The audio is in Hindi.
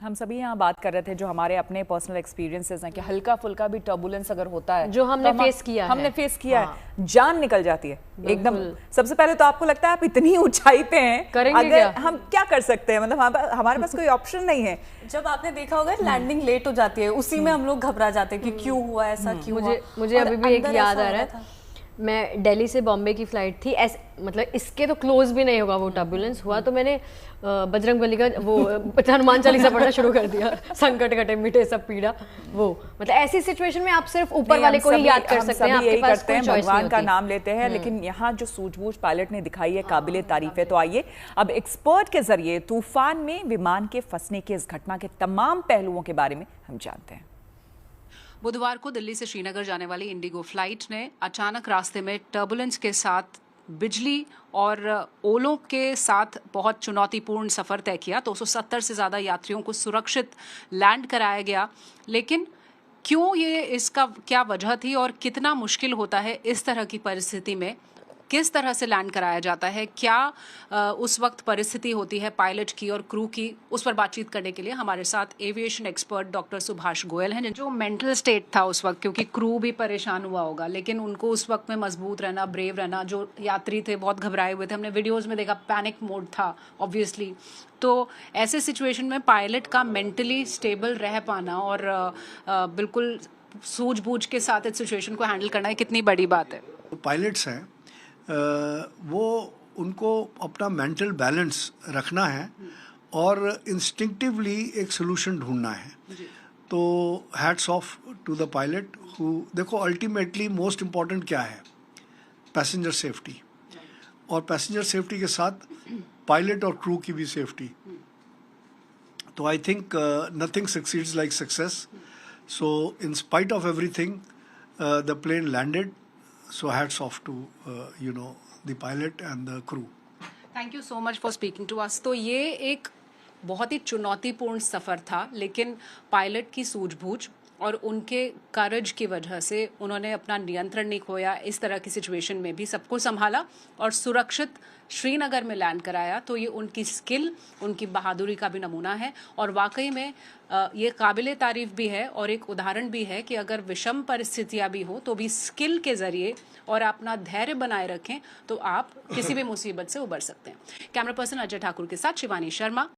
हम सभी यहाँ बात कर रहे थे जो हमारे अपने पर्सनल एक्सपीरियंसेस हैं कि हल्का फुल्का भी टर्बुलेंस अगर होता है जो हमने तो हमने फेस किया है, जान निकल जाती है एकदम। सबसे पहले तो आपको लगता है आप इतनी ऊंचाई पे हैं, करेंगे अगर क्या? हम क्या कर सकते हैं, मतलब हमारे पास कोई ऑप्शन नहीं है। जब आपने देखा होगा लैंडिंग लेट हो जाती है, उसी में हम लोग घबरा जाते हैं कि क्यों हुआ ऐसा, क्यों हुआ। मुझे अभी भी एक याद आ रहा है, मैं दिल्ली से बॉम्बे की फ्लाइट थी, मतलब इसके तो क्लोज भी नहीं होगा वो टर्बुलेंस हुआ, तो मैंने बजरंगबली का वो हनुमान चालीसा पढ़ना शुरू कर दिया, संकट कटे मिटे सब पीड़ा। वो मतलब ऐसी सिचुएशन में आप सिर्फ ऊपर वाले को ही याद कर सकते हैं, आपके पास कोई चॉइस नहीं होती। भगवान का नाम लेते हैं, लेकिन यहाँ जो सूझबूझ पायलट ने दिखाई है काबिले तारीफ है। तो आइए अब एक्सपर्ट के जरिए तूफान में विमान के फंसने के इस घटना के तमाम पहलुओं के बारे में हम जानते हैं। बुधवार को दिल्ली से श्रीनगर जाने वाली इंडिगो फ्लाइट ने अचानक रास्ते में टर्बुलेंस के साथ बिजली और ओलों के साथ बहुत चुनौतीपूर्ण सफ़र तय किया। 270 से ज़्यादा यात्रियों को सुरक्षित लैंड कराया गया। लेकिन क्यों ये, इसका क्या वजह थी और कितना मुश्किल होता है इस तरह की परिस्थिति में, किस तरह से लैंड कराया जाता है, क्या उस वक्त परिस्थिति होती है पायलट की और क्रू की, उस पर बातचीत करने के लिए हमारे साथ aviation expert doctor Subhash Goyal हैं। जो मेंटल स्टेट था उस वक्त, क्योंकि क्रू भी परेशान हुआ होगा, लेकिन उनको उस वक्त में मजबूत रहना, ब्रेव रहना, जो यात्री थे बहुत घबराए हुए थे, हमने वीडियोज़ में देखा पैनिक मोड था ऑब्वियसली। तो ऐसे सिचुएशन में पायलट का मेंटली स्टेबल रह पाना और बिल्कुल सूझबूझ के साथ इस सिचुएशन को हैंडल करना कितनी बड़ी बात है। पायलट्स हैं वो, उनको अपना मेंटल बैलेंस रखना है और इंस्टिंक्टिवली एक सोल्यूशन ढूंढना है। तो hats off to the pilot who, देखो अल्टीमेटली मोस्ट इम्पॉर्टेंट क्या है, पैसेंजर सेफ्टी, और पैसेंजर सेफ्टी के साथ पायलट और क्रू की भी सेफ्टी। तो I think nothing succeeds like success. So in spite of everything the plane landed. So hats off to the pilot and the crew. Thank you so much for speaking to us. तो ये एक बहुत ही चुनौतीपूर्ण सफ़र था, लेकिन पायलट की सूझबूझ और उनके करेज की वजह से उन्होंने अपना नियंत्रण नहीं खोया, इस तरह की सिचुएशन में भी सबको संभाला और सुरक्षित श्रीनगर में लैंड कराया। तो ये उनकी स्किल, उनकी बहादुरी का भी नमूना है और वाकई में ये काबिले तारीफ भी है और एक उदाहरण भी है कि अगर विषम परिस्थितियाँ भी हो तो भी स्किल के ज़रिए और अपना धैर्य बनाए रखें तो आप किसी भी मुसीबत से उबर सकते हैं। कैमरा पर्सन अजय ठाकुर के साथ शिवानी शर्मा।